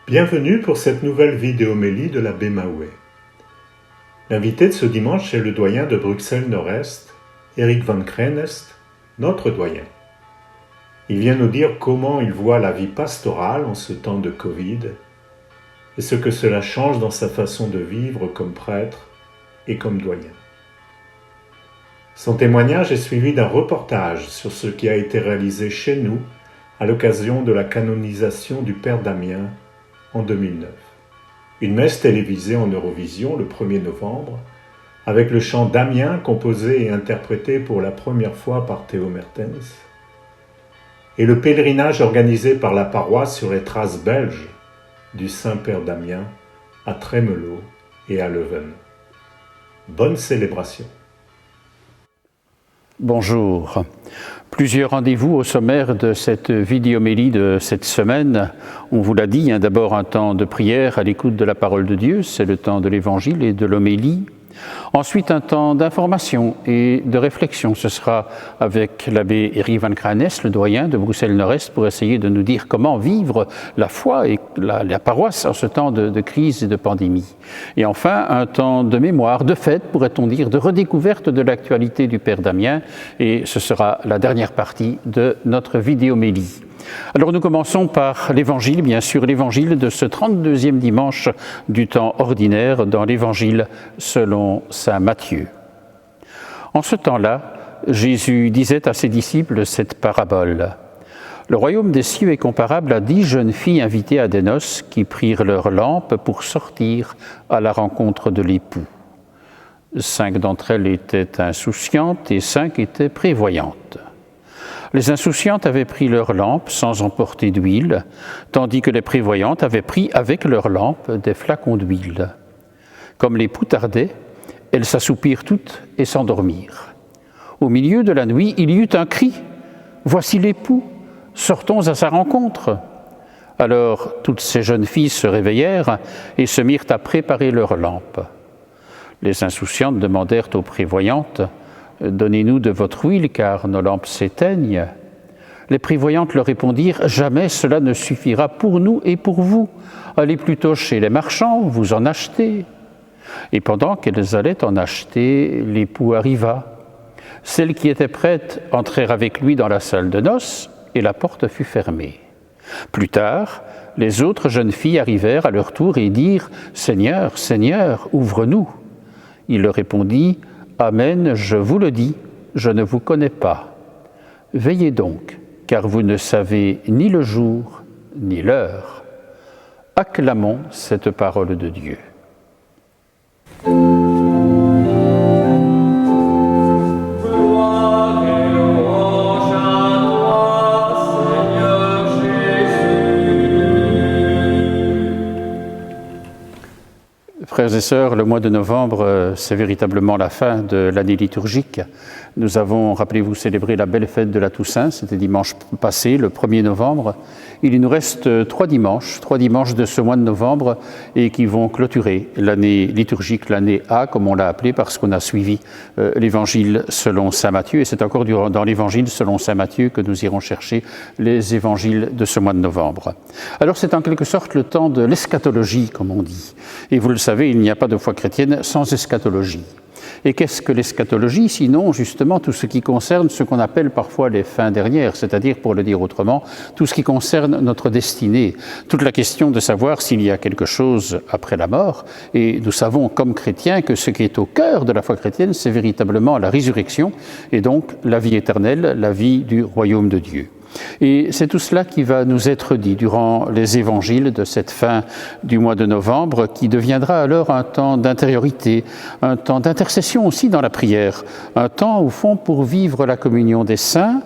Bienvenue pour cette nouvelle vidéomélie de l'abbé Mahouet. L'invité de ce dimanche est le doyen de Bruxelles-Nord-Est, Eric van Krenest, notre doyen. Il vient nous dire comment il voit la vie pastorale en ce temps de Covid et ce que cela change dans sa façon de vivre comme prêtre et comme doyen. Son témoignage est suivi d'un reportage sur ce qui a été réalisé chez nous à l'occasion de la canonisation du Père Damien en 2009. Une messe télévisée en Eurovision le 1er novembre, avec le chant Damien composé et interprété pour la première fois par Théo Mertens, et le pèlerinage organisé par la paroisse sur les traces belges du Saint-Père Damien à Trémelot et à Leuven. Bonne célébration. Bonjour. Plusieurs rendez-vous au sommaire de cette vidéomélie de cette semaine. On vous l'a dit, d'abord un temps de prière à l'écoute de la parole de Dieu, c'est le temps de l'évangile et de l'homélie. Ensuite, un temps d'information et de réflexion. Ce sera avec l'abbé Eric van Krenest, le doyen de Bruxelles-Nord-Est, pour essayer de nous dire comment vivre la foi et la paroisse en ce temps de crise et de pandémie. Et enfin, un temps de mémoire, de fête, pourrait-on dire, de redécouverte de l'actualité du Père Damien. Et ce sera la dernière partie de notre vidéomélie. Alors nous commençons par l'Évangile, bien sûr, l'Évangile de ce 32e dimanche du temps ordinaire dans l'Évangile selon saint Matthieu. En ce temps-là, Jésus disait à ses disciples cette parabole. Le royaume des cieux est comparable à 10 jeunes filles invitées à des noces qui prirent leurs lampes pour sortir à la rencontre de l'époux. 5 d'entre elles étaient insouciantes et 5 étaient prévoyantes. Les insouciantes avaient pris leurs lampes sans emporter d'huile, tandis que les prévoyantes avaient pris avec leurs lampes des flacons d'huile. Comme l'époux tardait, elles s'assoupirent toutes et s'endormirent. Au milieu de la nuit, il y eut un cri « Voici l'époux, sortons à sa rencontre !» Alors toutes ces jeunes filles se réveillèrent et se mirent à préparer leurs lampes. Les insouciantes demandèrent aux prévoyantes « Donnez-nous de votre huile, car nos lampes s'éteignent. » Les prévoyantes leur répondirent « Jamais cela ne suffira pour nous et pour vous. Allez plutôt chez les marchands, vous en achetez. » Et pendant qu'elles allaient en acheter, l'époux arriva. Celles qui étaient prêtes entrèrent avec lui dans la salle de noces, et la porte fut fermée. Plus tard, les autres jeunes filles arrivèrent à leur tour et dirent « Seigneur, Seigneur, ouvre-nous. » Il leur répondit « Amen, je vous le dis, je ne vous connais pas. Veillez donc, car vous ne savez ni le jour, ni l'heure. » Acclamons cette parole de Dieu. Frères et sœurs, le mois de novembre, c'est véritablement la fin de l'année liturgique. Nous avons, rappelez-vous, célébré la belle fête de la Toussaint, c'était dimanche passé, le 1er novembre. Il nous reste 3 dimanches de ce mois de novembre et qui vont clôturer l'année liturgique, l'année A, comme on l'a appelé, parce qu'on a suivi l'évangile selon saint Matthieu. Et c'est encore dans l'évangile selon saint Matthieu que nous irons chercher les évangiles de ce mois de novembre. Alors c'est en quelque sorte le temps de l'eschatologie, comme on dit. Et vous le savez, il n'y a pas de foi chrétienne sans eschatologie. Et qu'est-ce que l'eschatologie, sinon justement tout ce qui concerne ce qu'on appelle parfois les fins dernières, c'est-à-dire, pour le dire autrement, tout ce qui concerne notre destinée, toute la question de savoir s'il y a quelque chose après la mort. Et nous savons comme chrétiens que ce qui est au cœur de la foi chrétienne, c'est véritablement la résurrection et donc la vie éternelle, la vie du royaume de Dieu. Et c'est tout cela qui va nous être dit durant les évangiles de cette fin du mois de novembre, qui deviendra alors un temps d'intériorité, un temps d'intercession aussi dans la prière, un temps au fond pour vivre la communion des saints,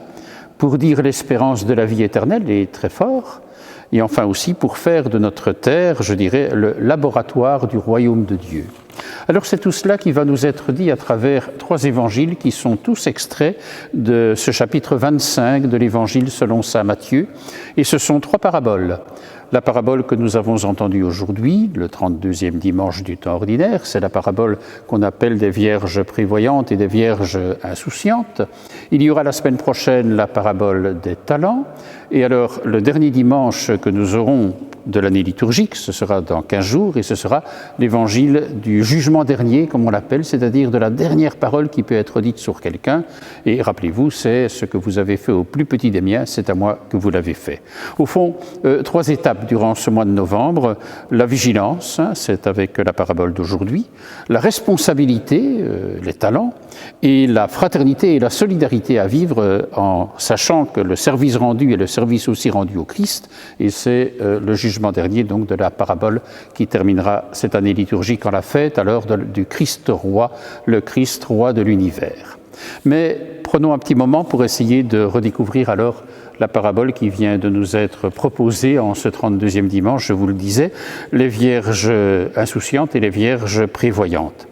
pour dire l'espérance de la vie éternelle, et très fort, et enfin aussi pour faire de notre terre, je dirais, le laboratoire du royaume de Dieu. Alors c'est tout cela qui va nous être dit à travers 3 évangiles qui sont tous extraits de ce chapitre 25 de l'évangile selon saint Matthieu. Et ce sont 3 paraboles. La parabole que nous avons entendue aujourd'hui, le 32e dimanche du temps ordinaire, c'est la parabole qu'on appelle des vierges prévoyantes et des vierges insouciantes. Il y aura la semaine prochaine la parabole des talents. Et alors, le dernier dimanche que nous aurons de l'année liturgique, ce sera dans 15 jours, et ce sera l'évangile du jugement dernier, comme on l'appelle, c'est-à-dire de la dernière parole qui peut être dite sur quelqu'un. Et rappelez-vous, c'est ce que vous avez fait au plus petit des miens, c'est à moi que vous l'avez fait. Au fond, 3 étapes durant ce mois de novembre. La vigilance, c'est avec la parabole d'aujourd'hui, la responsabilité, les talents, et la fraternité et la solidarité à vivre en sachant que le service rendu est le service aussi rendu au Christ, et c'est le jugement dernier donc de la parabole qui terminera cette année liturgique en la fête alors du Christ roi, le Christ roi de l'univers. Mais prenons un petit moment pour essayer de redécouvrir alors la parabole qui vient de nous être proposée en ce 32e dimanche, je vous le disais, les vierges insouciantes et les vierges prévoyantes.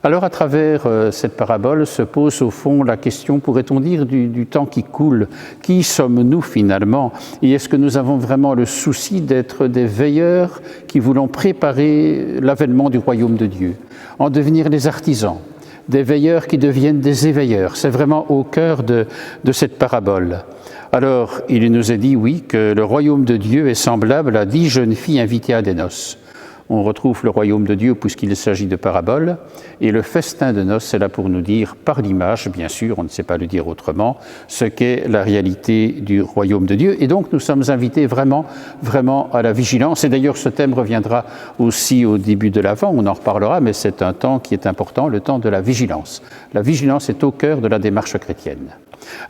Alors à travers cette parabole se pose au fond la question, pourrait-on dire, du temps qui coule. Qui sommes-nous finalement? Et est-ce que nous avons vraiment le souci d'être des veilleurs qui voulons préparer l'avènement du royaume de Dieu, en devenir les artisans, des veilleurs qui deviennent des éveilleurs? C'est vraiment au cœur de cette parabole. Alors, il nous est dit, oui, que le royaume de Dieu est semblable à 10 jeunes filles invitées à des noces. On retrouve le royaume de Dieu puisqu'il s'agit de paraboles, et le festin de noces est là pour nous dire, par l'image, bien sûr, on ne sait pas le dire autrement, ce qu'est la réalité du royaume de Dieu. Et donc, nous sommes invités vraiment à la vigilance. Et d'ailleurs, ce thème reviendra aussi au début de l'Avent, on en reparlera, mais c'est un temps qui est important, le temps de la vigilance. La vigilance est au cœur de la démarche chrétienne.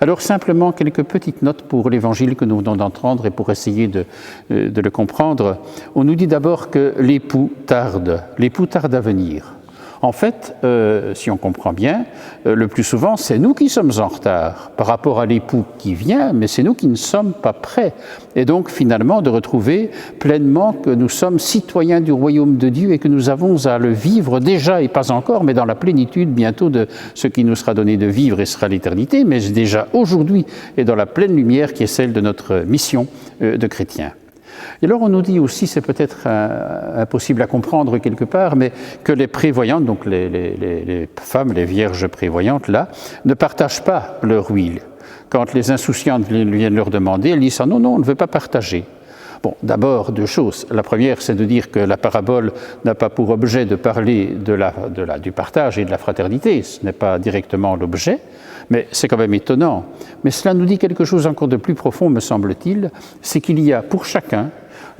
Alors simplement quelques petites notes pour l'évangile que nous venons d'entendre et pour essayer de le comprendre. On nous dit d'abord que l'époux tarde à venir. En fait, si on comprend bien, le plus souvent, c'est nous qui sommes en retard par rapport à l'époux qui vient, mais c'est nous qui ne sommes pas prêts. Et donc, finalement, de retrouver pleinement que nous sommes citoyens du royaume de Dieu et que nous avons à le vivre déjà, et pas encore, mais dans la plénitude bientôt de ce qui nous sera donné de vivre et sera l'éternité, mais déjà aujourd'hui et dans la pleine lumière qui est celle de notre mission de chrétiens. Et alors on nous dit aussi, c'est peut-être impossible à comprendre quelque part, mais que les prévoyantes, donc les femmes, les vierges prévoyantes là, ne partagent pas leur huile. Quand les insouciantes viennent leur demander, elles disent « non, on ne veut pas partager ». Bon, d'abord, 2 choses. La première, c'est de dire que la parabole n'a pas pour objet de parler du partage et de la fraternité, ce n'est pas directement l'objet, mais c'est quand même étonnant. Mais cela nous dit quelque chose encore de plus profond, me semble-t-il, c'est qu'il y a pour chacun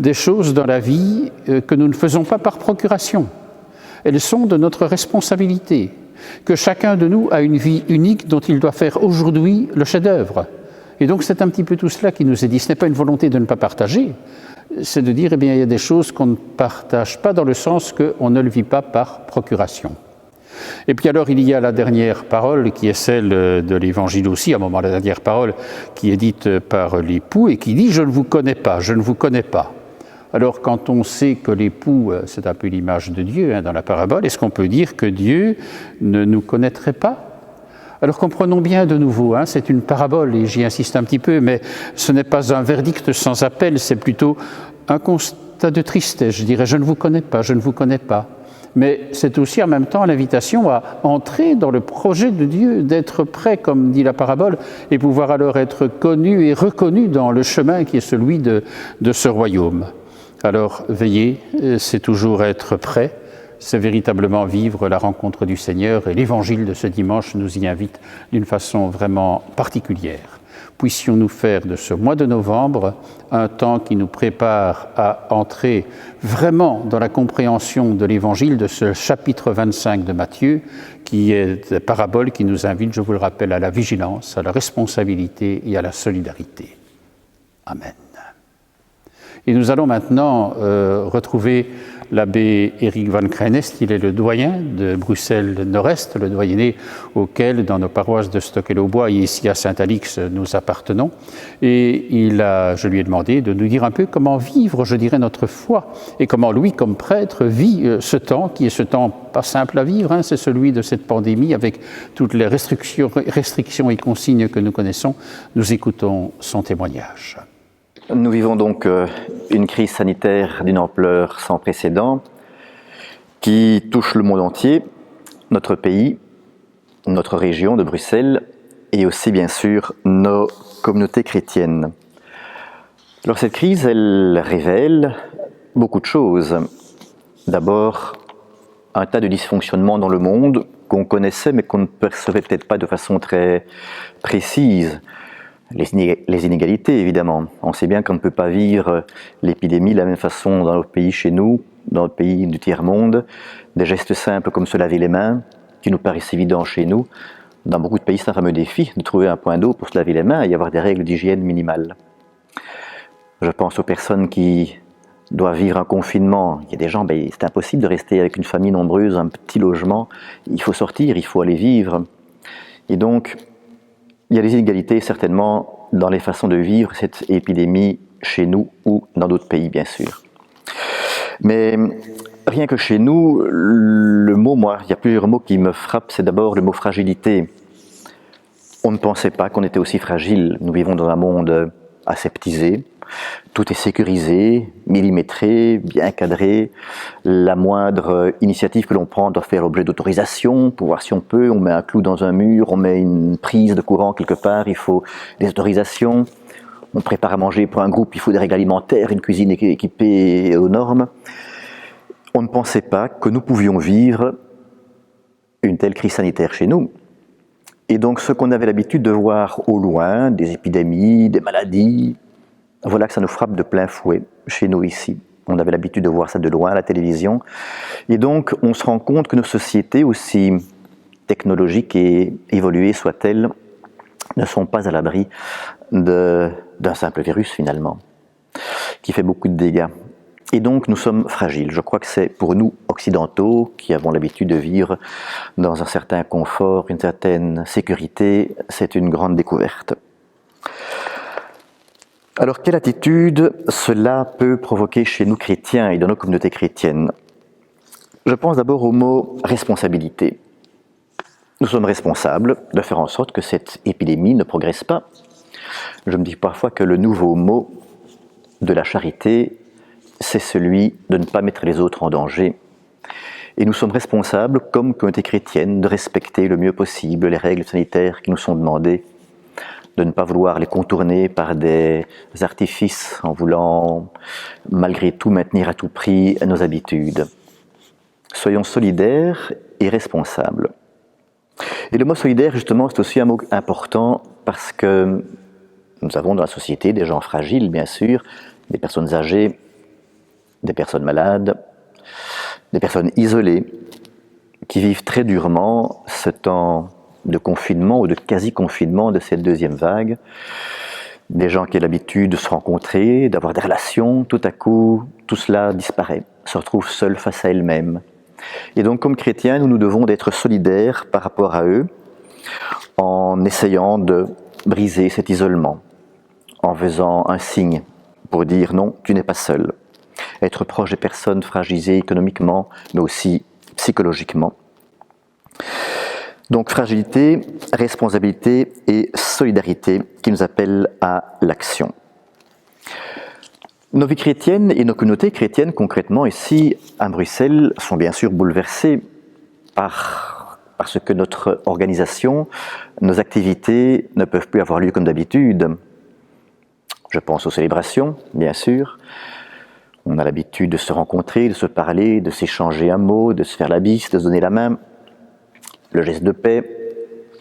des choses dans la vie que nous ne faisons pas par procuration. Elles sont de notre responsabilité, que chacun de nous a une vie unique dont il doit faire aujourd'hui le chef-d'œuvre. Et donc c'est un petit peu tout cela qui nous est dit. Ce n'est pas une volonté de ne pas partager, c'est de dire, eh bien, il y a des choses qu'on ne partage pas dans le sens qu'on ne le vit pas par procuration. Et puis alors il y a la dernière parole qui est celle de l'Évangile aussi, à un moment la dernière parole qui est dite par l'époux et qui dit « je ne vous connais pas, je ne vous connais pas ». Alors quand on sait que l'époux, c'est un peu l'image de Dieu dans la parabole, est-ce qu'on peut dire que Dieu ne nous connaîtrait pas ? Alors comprenons bien de nouveau, c'est une parabole et j'y insiste un petit peu, mais ce n'est pas un verdict sans appel, c'est plutôt un constat de tristesse. Je dirais « je ne vous connais pas, je ne vous connais pas ». Mais c'est aussi en même temps l'invitation à entrer dans le projet de Dieu, d'être prêt, comme dit la parabole, et pouvoir alors être connu et reconnu dans le chemin qui est celui de ce royaume. Alors veiller, c'est toujours être prêt, c'est véritablement vivre la rencontre du Seigneur, et l'évangile de ce dimanche nous y invite d'une façon vraiment particulière. Puissions-nous faire de ce mois de novembre un temps qui nous prépare à entrer vraiment dans la compréhension de l'Évangile de ce chapitre 25 de Matthieu, qui est la parabole qui nous invite, je vous le rappelle, à la vigilance, à la responsabilité et à la solidarité. Amen. Et nous allons maintenant retrouver l'abbé Eric van Krenest. Il est le doyen de Bruxelles-Nord-Est, le doyenné auquel, dans nos paroisses de Stockel-au-Bois et ici à Saint-Alix, nous appartenons. Et je lui ai demandé de nous dire un peu comment vivre, je dirais, notre foi, et comment lui, comme prêtre, vit ce temps, qui est ce temps pas simple à vivre, c'est celui de cette pandémie, avec toutes les restrictions et consignes que nous connaissons. Nous écoutons son témoignage. Nous vivons donc une crise sanitaire d'une ampleur sans précédent qui touche le monde entier, notre pays, notre région de Bruxelles et aussi bien sûr nos communautés chrétiennes. Alors cette crise, elle révèle beaucoup de choses. D'abord, un tas de dysfonctionnements dans le monde qu'on connaissait mais qu'on ne percevait peut-être pas de façon très précise. Les inégalités, évidemment. On sait bien qu'on ne peut pas vivre l'épidémie de la même façon dans notre pays chez nous, dans notre pays du tiers-monde. Des gestes simples comme se laver les mains, qui nous paraissent évidents chez nous. Dans beaucoup de pays, c'est un fameux défi de trouver un point d'eau pour se laver les mains et y avoir des règles d'hygiène minimales. Je pense aux personnes qui doivent vivre un confinement. Il y a des gens, c'est impossible de rester avec une famille nombreuse, un petit logement. Il faut sortir, il faut aller vivre. Et donc, il y a des inégalités certainement dans les façons de vivre cette épidémie chez nous ou dans d'autres pays, bien sûr. Mais rien que chez nous, le mot, il y a plusieurs mots qui me frappent. C'est d'abord le mot fragilité. On ne pensait pas qu'on était aussi fragile. Nous vivons dans un monde aseptisé. Tout est sécurisé, millimétré, bien cadré. La moindre initiative que l'on prend doit faire l'objet d'autorisation pour voir si on peut. On met un clou dans un mur, on met une prise de courant quelque part, il faut des autorisations. On prépare à manger pour un groupe, il faut des règles alimentaires, une cuisine équipée aux normes. On ne pensait pas que nous pouvions vivre une telle crise sanitaire chez nous. Et donc ce qu'on avait l'habitude de voir au loin, des épidémies, des maladies, voilà que ça nous frappe de plein fouet chez nous ici. On avait l'habitude de voir ça de loin à la télévision. Et donc, on se rend compte que nos sociétés, aussi technologiques et évoluées soient-elles, ne sont pas à l'abri d'un simple virus finalement, qui fait beaucoup de dégâts. Et donc, nous sommes fragiles. Je crois que c'est pour nous, occidentaux, qui avons l'habitude de vivre dans un certain confort, une certaine sécurité, c'est une grande découverte. Alors, quelle attitude cela peut provoquer chez nous chrétiens et dans nos communautés chrétiennes? Je pense d'abord au mot responsabilité. Nous sommes responsables de faire en sorte que cette épidémie ne progresse pas. Je me dis parfois que le nouveau mot de la charité, c'est celui de ne pas mettre les autres en danger. Et nous sommes responsables, comme communauté chrétienne, de respecter le mieux possible les règles sanitaires qui nous sont demandées, de ne pas vouloir les contourner par des artifices en voulant malgré tout maintenir à tout prix nos habitudes. Soyons solidaires et responsables. Et le mot solidaire, justement, c'est aussi un mot important parce que nous avons dans la société des gens fragiles, bien sûr, des personnes âgées, des personnes malades, des personnes isolées qui vivent très durement ce temps de confinement ou de quasi-confinement de cette deuxième vague. Des gens qui ont l'habitude de se rencontrer, d'avoir des relations, tout à coup, tout cela disparaît, se retrouvent seuls face à elles-mêmes. Et donc, comme chrétiens, nous nous devons d'être solidaires par rapport à eux, en essayant de briser cet isolement, en faisant un signe pour dire non, tu n'es pas seul. Être proche des personnes fragilisées économiquement, mais aussi psychologiquement. Donc fragilité, responsabilité et solidarité qui nous appellent à l'action. Nos vies chrétiennes et nos communautés chrétiennes, concrètement ici à Bruxelles, sont bien sûr bouleversées parce que notre organisation, nos activités ne peuvent plus avoir lieu comme d'habitude. Je pense aux célébrations, bien sûr. On a l'habitude de se rencontrer, de se parler, de s'échanger un mot, de se faire la bise, de se donner la main. Le geste de paix,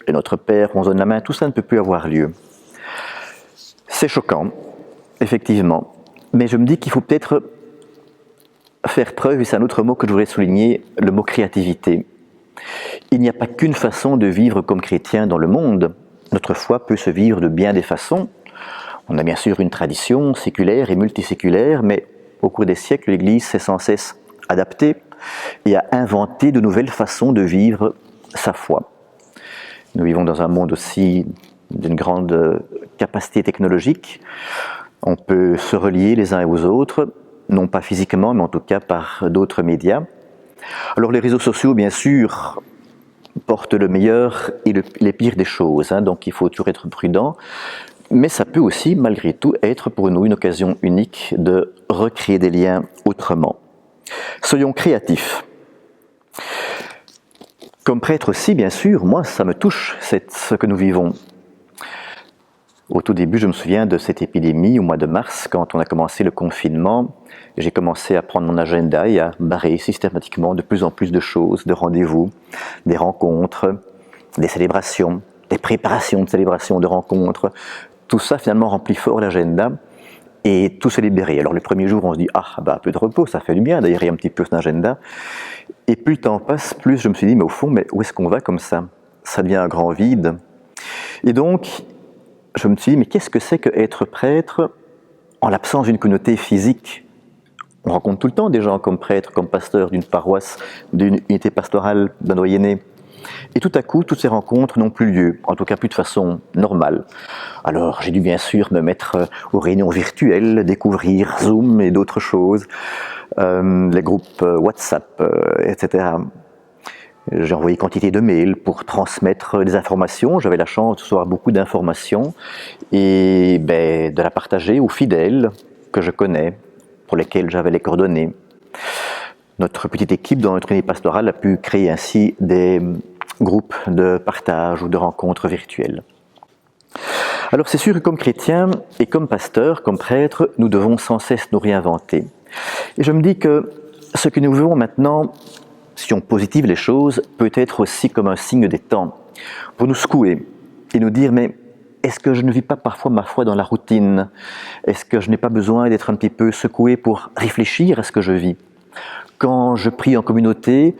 le Notre Père, on se donne la main, tout ça ne peut plus avoir lieu. C'est choquant, effectivement. Mais je me dis qu'il faut peut-être faire preuve, et c'est un autre mot que je voudrais souligner, le mot créativité. Il n'y a pas qu'une façon de vivre comme chrétien dans le monde. Notre foi peut se vivre de bien des façons. On a bien sûr une tradition séculaire et multiséculaire, mais au cours des siècles, l'Église s'est sans cesse adaptée et a inventé de nouvelles façons de vivre sa foi. Nous vivons dans un monde aussi d'une grande capacité technologique. On peut se relier les uns aux autres, non pas physiquement, mais en tout cas par d'autres médias. Alors les réseaux sociaux, bien sûr, portent le meilleur et les pires des choses, donc il faut toujours être prudent. Mais ça peut aussi, malgré tout, être pour nous une occasion unique de recréer des liens autrement. Soyons créatifs. Comme prêtre aussi, bien sûr, moi, ça me touche, ce que nous vivons. Au tout début, je me souviens de cette épidémie au mois de mars, quand on a commencé le confinement. J'ai commencé à prendre mon agenda et à barrer systématiquement de plus en plus de choses, de rendez-vous, des rencontres, des célébrations, des préparations de célébrations, de rencontres. Tout ça finalement remplit fort l'agenda et tout se libérer. Alors le premier jour, on se dit « Ah, un peu de repos, ça fait du bien d'aérer un petit peu son agenda ». Et plus le temps passe, plus je me suis dit « Mais au fond, où est-ce qu'on va comme ça ?» Ça devient un grand vide. Et donc, je me suis dit, mais qu'est-ce que c'est qu'être prêtre en l'absence d'une communauté physique? On rencontre tout le temps des gens comme prêtres, comme pasteurs d'une paroisse, d'une unité pastorale, d'un doyenné. Et tout à coup, toutes ces rencontres n'ont plus lieu, en tout cas plus de façon normale. Alors j'ai dû bien sûr me mettre aux réunions virtuelles, découvrir Zoom et d'autres choses, les groupes WhatsApp, etc. J'ai envoyé quantité de mails pour transmettre des informations. J'avais la chance de recevoir beaucoup d'informations et de la partager aux fidèles que je connais, pour lesquels j'avais les coordonnées. Notre petite équipe dans notre unité pastorale a pu créer ainsi des groupes de partage ou de rencontres virtuelles. Alors c'est sûr que comme chrétiens et comme pasteurs, comme prêtres, nous devons sans cesse nous réinventer. Et je me dis que ce que nous vivons maintenant, si on positive les choses, peut être aussi comme un signe des temps, pour nous secouer et nous dire, mais est-ce que je ne vis pas parfois ma foi dans la routine? Est-ce que je n'ai pas besoin d'être un petit peu secoué pour réfléchir à ce que je vis? Quand je prie en communauté,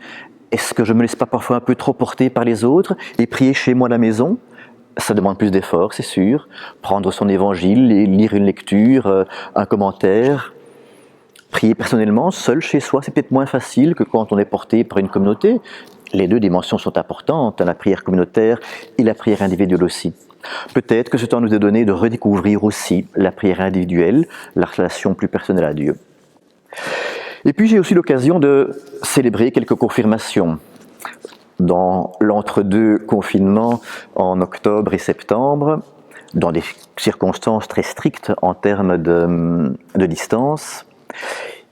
est-ce que je ne me laisse pas parfois un peu trop porter par les autres et prier chez moi à la maison? Ça demande plus d'efforts, c'est sûr. Prendre son évangile, lire une lecture, un commentaire. Prier personnellement, seul chez soi, c'est peut-être moins facile que quand on est porté par une communauté. Les deux dimensions sont importantes, la prière communautaire et la prière individuelle aussi. Peut-être que ce temps nous est donné de redécouvrir aussi la prière individuelle, la relation plus personnelle à Dieu. Et puis j'ai aussi l'occasion de célébrer quelques confirmations. Dans l'entre-deux confinements en octobre et septembre, dans des circonstances très strictes en termes de distance,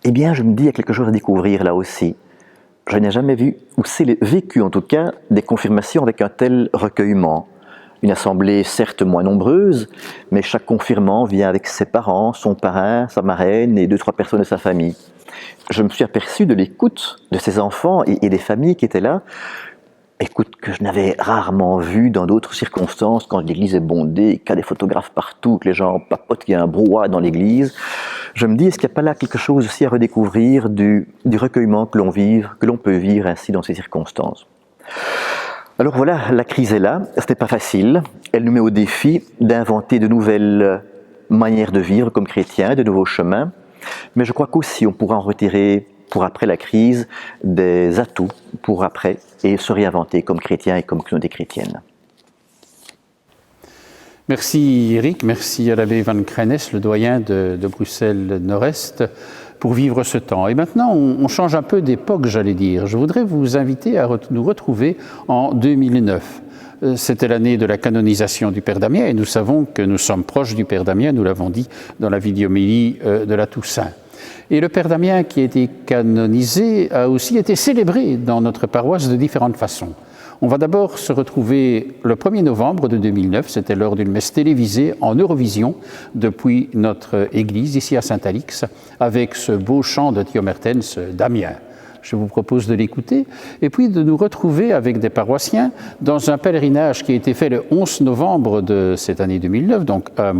eh bien je me dis, il y a quelque chose à découvrir là aussi. Je n'ai jamais vu, ou vécu en tout cas, des confirmations avec un tel recueillement. Une assemblée certes moins nombreuse, mais chaque confirmant vient avec ses parents, son parrain, sa marraine et 2-3 personnes de sa famille. Je me suis aperçu de l'écoute de ces enfants et des familles qui étaient là, écoute que je n'avais rarement vu dans d'autres circonstances, quand l'église est bondée, qu'il y a des photographes partout, que les gens papotent, qu'il y a un brouhaha dans l'église. Je me dis, est-ce qu'il n'y a pas là quelque chose aussi à redécouvrir du recueillement que l'on peut vivre ainsi dans ces circonstances? Alors voilà, la crise est là, ce n'est pas facile. Elle nous met au défi d'inventer de nouvelles manières de vivre comme chrétiens, de nouveaux chemins. Mais je crois qu'aussi on pourra en retirer pour après la crise des atouts pour après et se réinventer comme chrétiens et comme communauté chrétienne. Merci Eric, merci à l'abbé Van Krennes, le doyen de Bruxelles Nord-Est, pour vivre ce temps. Et maintenant, on change un peu d'époque, j'allais dire. Je voudrais vous inviter à nous retrouver en 2009. C'était l'année de la canonisation du Père Damien et nous savons que nous sommes proches du Père Damien, nous l'avons dit dans la vidéomélie de la Toussaint. Et le Père Damien qui a été canonisé a aussi été célébré dans notre paroisse de différentes façons. On va d'abord se retrouver le 1er novembre de 2009, c'était lors d'une messe télévisée en Eurovision depuis notre église ici à Saint-Alix, avec ce beau chant de Thio Mertens, Damien. Je vous propose de l'écouter et puis de nous retrouver avec des paroissiens dans un pèlerinage qui a été fait le 11 novembre de cette année 2009, donc un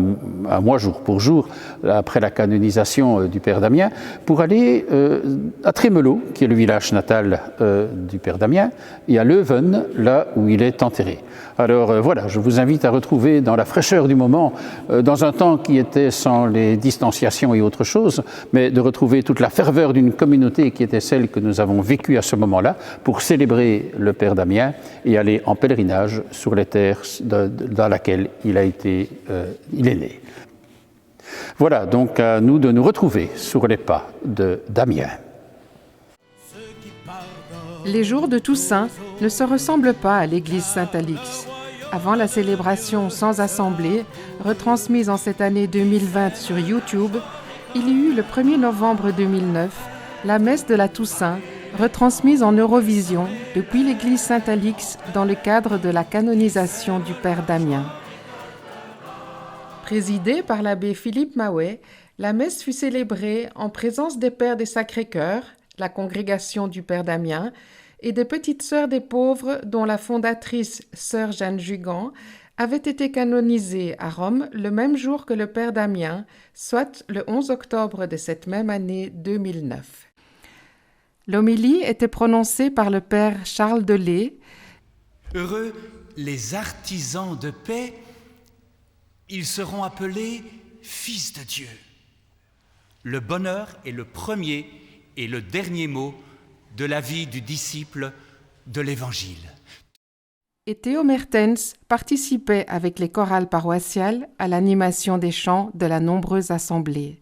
mois jour pour jour après la canonisation du Père Damien, pour aller à Trémelot, qui est le village natal du Père Damien, et à Leuven, là où il est enterré. Alors voilà, je vous invite à retrouver dans la fraîcheur du moment, dans un temps qui était sans les distanciations et autre chose, mais de retrouver toute la ferveur d'une communauté qui était celle que nous avons vécue à ce moment-là pour célébrer le Père Damien et aller en pèlerinage sur les terres dans laquelle il est né. Voilà, donc à nous de nous retrouver sur les pas de Damien. Les jours de Toussaint ne se ressemblent pas à l'église Saint-Alix. Avant la célébration sans assemblée, retransmise en cette année 2020 sur YouTube, il y eut le 1er novembre 2009 la messe de la Toussaint, retransmise en Eurovision depuis l'église Saint-Alix dans le cadre de la canonisation du Père Damien. Présidée par l'abbé Philippe Maouet, la messe fut célébrée en présence des Pères des Sacrés-Cœurs, la congrégation du Père Damien, et des Petites Sœurs des Pauvres dont la fondatrice, Sœur Jeanne Jugan, avait été canonisée à Rome le même jour que le Père Damien, soit le 11 octobre de cette même année 2009. L'homélie était prononcée par le Père Charles Delay. Heureux les artisans de paix, ils seront appelés fils de Dieu. Le bonheur est le premier et le dernier mot de la vie du disciple de l'Évangile. Et Théo Mertens participait avec les chorales paroissiales à l'animation des chants de la nombreuse assemblée.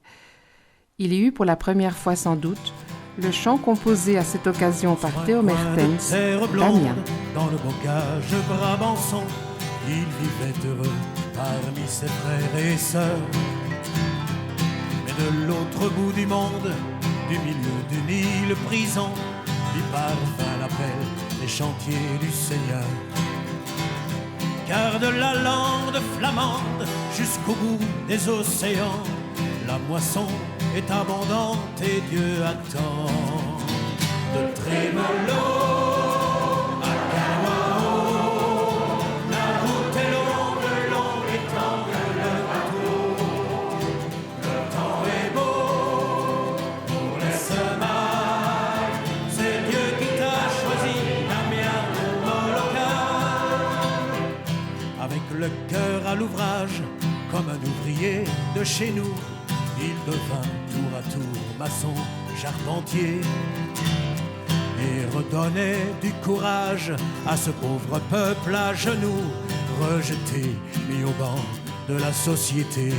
Il y eut pour la première fois sans doute le chant composé à cette occasion par Théo Mertens, Damien. Dans le bocage brabançon, il vivait heureux parmi ses frères et sœurs. Mais de l'autre bout du monde, du milieu d'une île prison, lui parvint l'appel des chantiers du Seigneur. Car de la lande flamande jusqu'au bout des océans, la moisson est abondante et Dieu attend. De Trémolo à Kalawao, la route est longue, longue et tangue le bateau. Le temps est beau pour les semailles, c'est Dieu qui t'a choisi, Damien de Molokai. Avec le cœur à l'ouvrage, comme un ouvrier de chez nous, il devint tour à tour maçon, charpentier, et redonnait du courage à ce pauvre peuple à genoux, rejeté, mis au banc de la société.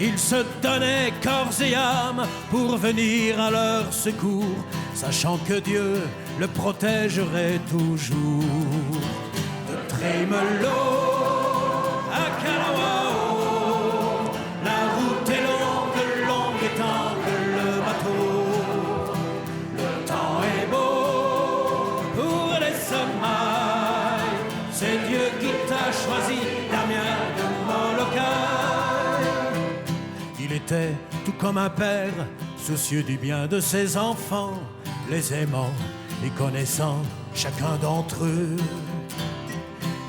Il se donnait corps et âme pour venir à leur secours, sachant que Dieu le protégerait toujours. De Trémelo à Kalawao, la route est longue, longue et tangue le bateau. Le temps est beau pour les semailles, c'est Dieu qui t'a choisi, Damien de Molokai. Il était tout comme un père, soucieux du bien de ses enfants, les aimant et connaissant chacun d'entre eux.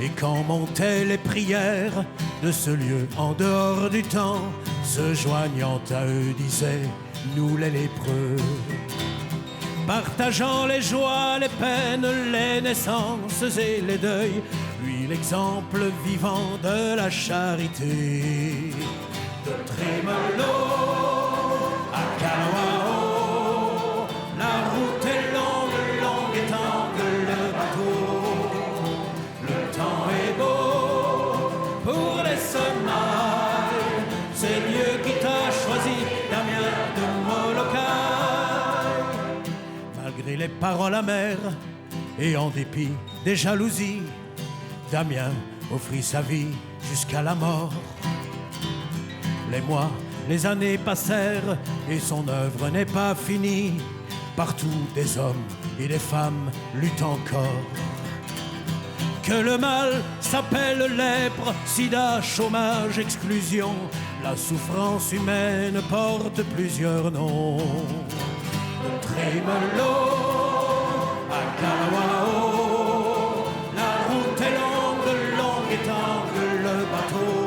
Et quand montaient les prières de ce lieu en dehors du temps, se joignant à eux disait, nous les lépreux. Partageant les joies, les peines, les naissances et les deuils, lui l'exemple vivant de la charité. De Trémelo à Kalawao, la route est longue, longue et tangue le bateau. Le temps est beau pour les semailles, c'est Dieu qui t'a choisi, Damien de Molokai. Malgré les paroles amères et en dépit des jalousies, Damien offrit sa vie jusqu'à la mort. Les mois, les années passèrent et son œuvre n'est pas finie. Partout des hommes et des femmes luttent encore. Que le mal s'appelle lèpre, sida, chômage, exclusion, la souffrance humaine porte plusieurs noms. De Trémelo à Kalawao, la route est longue, longue et tangue le bateau.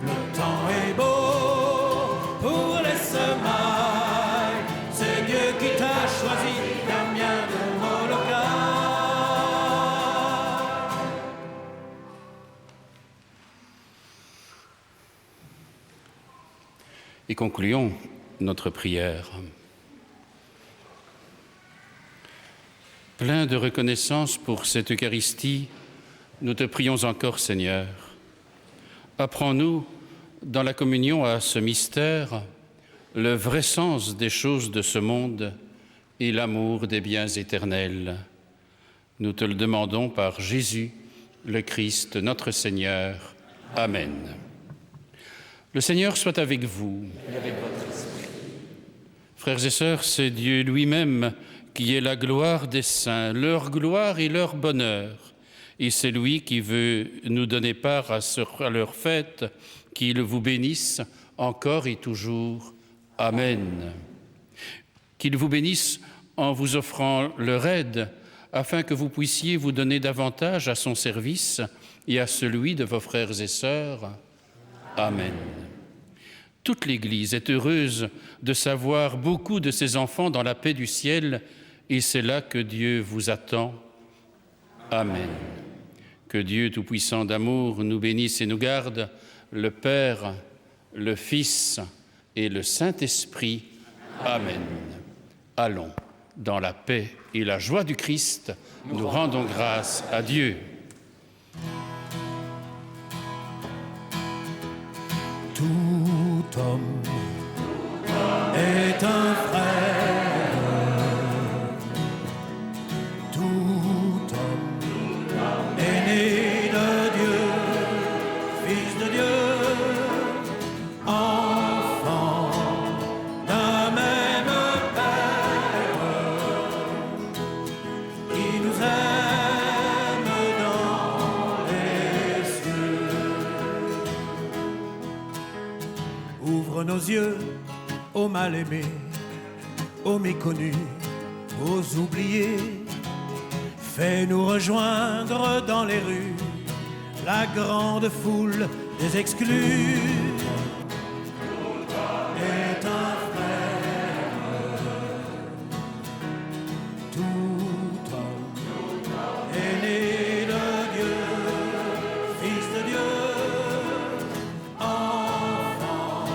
Le temps est beau pour les semailles, c'est Dieu qui t'a choisi, Damien de Molokai. Et concluons notre prière. Plein de reconnaissance pour cette Eucharistie, nous te prions encore, Seigneur. Apprends-nous, dans la communion à ce mystère, le vrai sens des choses de ce monde et l'amour des biens éternels. Nous te le demandons par Jésus, le Christ, notre Seigneur. Amen. Le Seigneur soit avec vous. Et avec votre esprit. Frères et sœurs, c'est Dieu lui-même qui est la gloire des saints, leur gloire et leur bonheur, et c'est lui qui veut nous donner part à leur fête, qu'il vous bénisse encore et toujours. Amen. Qu'il vous bénisse en vous offrant leur aide, afin que vous puissiez vous donner davantage à son service et à celui de vos frères et sœurs. Amen. Toute l'Église est heureuse de savoir beaucoup de ses enfants dans la paix du ciel, et c'est là que Dieu vous attend. Amen. Que Dieu Tout-Puissant d'amour nous bénisse et nous garde, le Père, le Fils et le Saint-Esprit. Amen. Allons, dans la paix et la joie du Christ, nous rendons grâce à Dieu. Tout homme est un frère, tout homme est né de Dieu, fils de Dieu, enfant d'un même Père, qui nous aime dans les cieux. Ouvre nos yeux aux mal-aimés, aux méconnus, aux oubliés. Fais-nous rejoindre dans les rues la grande foule des exclus. Est un frère, tout homme est né de Dieu, fils de Dieu, enfant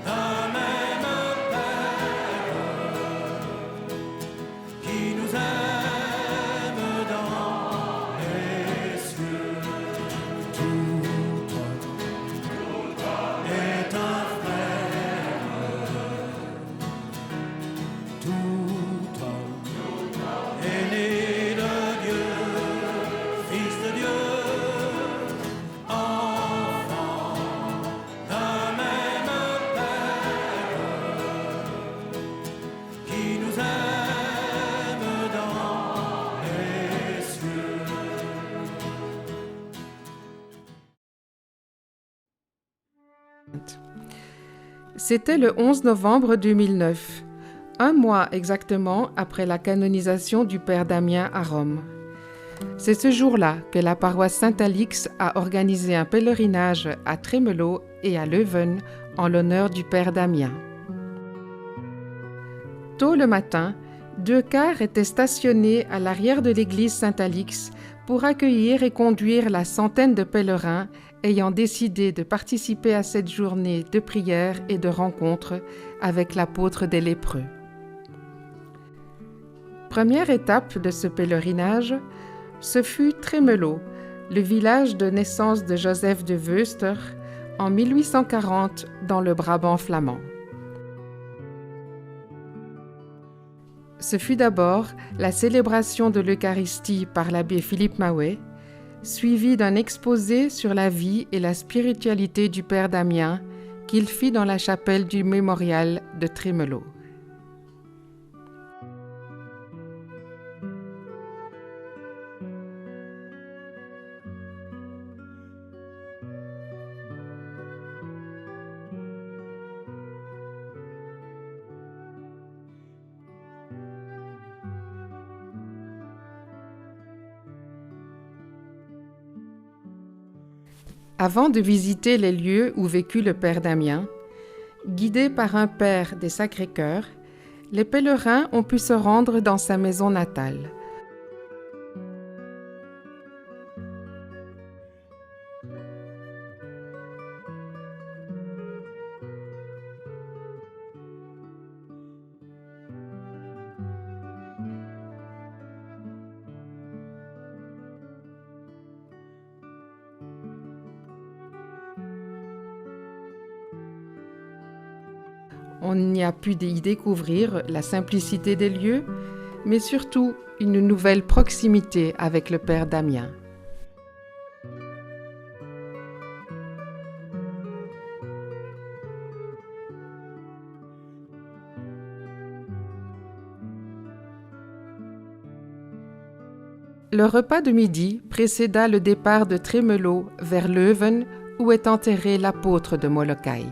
d'un même Père, qui nous aime dans les cieux. Tout homme est un frère, tout homme est né de Dieu, fils de Dieu, enfant d'un même Père, qui nous aime dans les cieux. C'était le 11 novembre 2009, un mois exactement après la canonisation du Père Damien à Rome. C'est ce jour-là que la paroisse Saint-Alix a organisé un pèlerinage à Trémelo et à Leuven en l'honneur du Père Damien. Tôt le matin, 2 cars étaient stationnés à l'arrière de l'église Saint-Alix pour accueillir et conduire la centaine de pèlerins ayant décidé de participer à cette journée de prière et de rencontre avec l'apôtre des lépreux. Première étape de ce pèlerinage, ce fut Trémelo, le village de naissance de Joseph de Veuster, en 1840 dans le Brabant flamand. Ce fut d'abord la célébration de l'Eucharistie par l'abbé Philippe Maouet, suivi d'un exposé sur la vie et la spiritualité du Père Damien qu'il fit dans la chapelle du mémorial de Trémelo. Avant de visiter les lieux où vécut le Père Damien, guidés par un père des Sacré-Cœur, les pèlerins ont pu se rendre dans sa maison natale. On y a pu y découvrir la simplicité des lieux, mais surtout une nouvelle proximité avec le Père Damien. Le repas de midi précéda le départ de Tremelo vers Leuven, où est enterré l'apôtre de Molokai.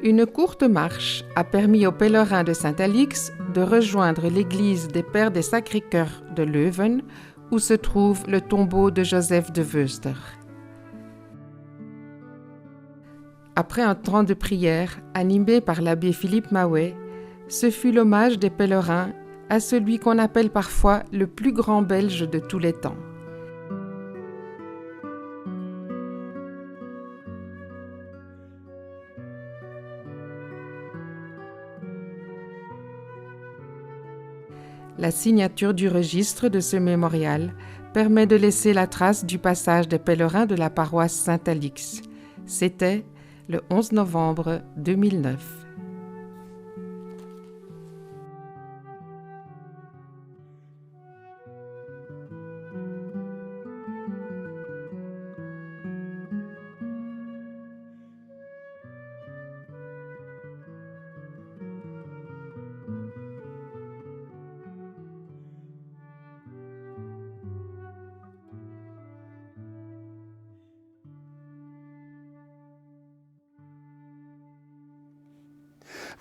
Une courte marche a permis aux pèlerins de Saint-Alix de rejoindre l'église des Pères des Sacrés-Cœurs de Leuven, où se trouve le tombeau de Joseph de Veuster. Après un temps de prière animé par l'abbé Philippe Maouet, ce fut l'hommage des pèlerins à celui qu'on appelle parfois le plus grand Belge de tous les temps. La signature du registre de ce mémorial permet de laisser la trace du passage des pèlerins de la paroisse Saint-Alix. C'était le 11 novembre 2009.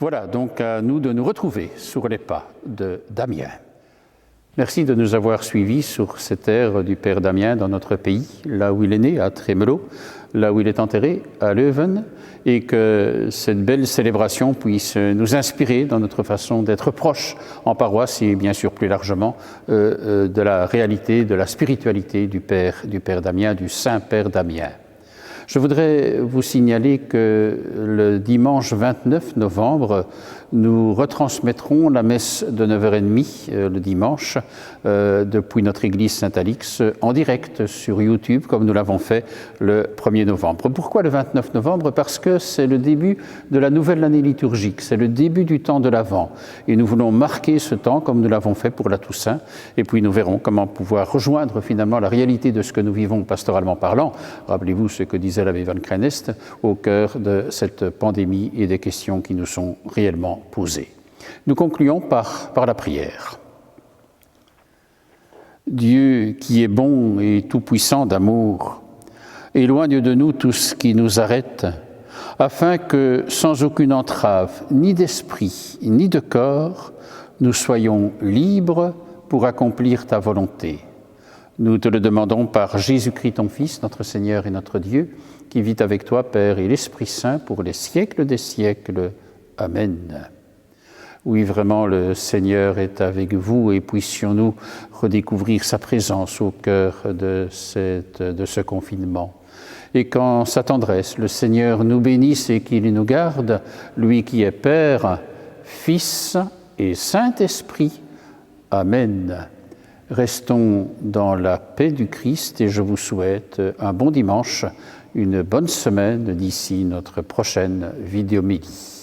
Voilà donc à nous de nous retrouver sur les pas de Damien. Merci de nous avoir suivis sur cette terre du Père Damien dans notre pays, là où il est né, à Tremelo, là où il est enterré, à Leuven, et que cette belle célébration puisse nous inspirer dans notre façon d'être proches en paroisse et bien sûr plus largement de la réalité, de la spiritualité du Père Damien, du Saint-Père Damien. Je voudrais vous signaler que le dimanche 29 novembre, nous retransmettrons la messe de 9h30 le dimanche depuis notre église Saint-Alix en direct sur YouTube, comme nous l'avons fait le 1er novembre. Pourquoi le 29 novembre? Parce que c'est le début de la nouvelle année liturgique, c'est le début du temps de l'Avent. Et nous voulons marquer ce temps comme nous l'avons fait pour la Toussaint. Et puis nous verrons comment pouvoir rejoindre finalement la réalité de ce que nous vivons pastoralement parlant. Rappelez-vous ce que disait l'abbé Van Krenest au cœur de cette pandémie et des questions qui nous sont réellement posées. Nous concluons par la prière. Dieu qui est bon et tout-puissant d'amour, éloigne de nous tout ce qui nous arrête, afin que, sans aucune entrave, ni d'esprit, ni de corps, nous soyons libres pour accomplir ta volonté. Nous te le demandons par Jésus-Christ, ton Fils, notre Seigneur et notre Dieu, qui vit avec toi, Père et l'Esprit Saint, pour les siècles des siècles. Amen. Oui, vraiment, le Seigneur est avec vous et puissions-nous redécouvrir sa présence au cœur de ce confinement. Et qu'en sa tendresse, le Seigneur nous bénisse et qu'il nous garde, lui qui est Père, Fils et Saint-Esprit. Amen. Restons dans la paix du Christ et je vous souhaite un bon dimanche, une bonne semaine d'ici notre prochaine vidéomélie.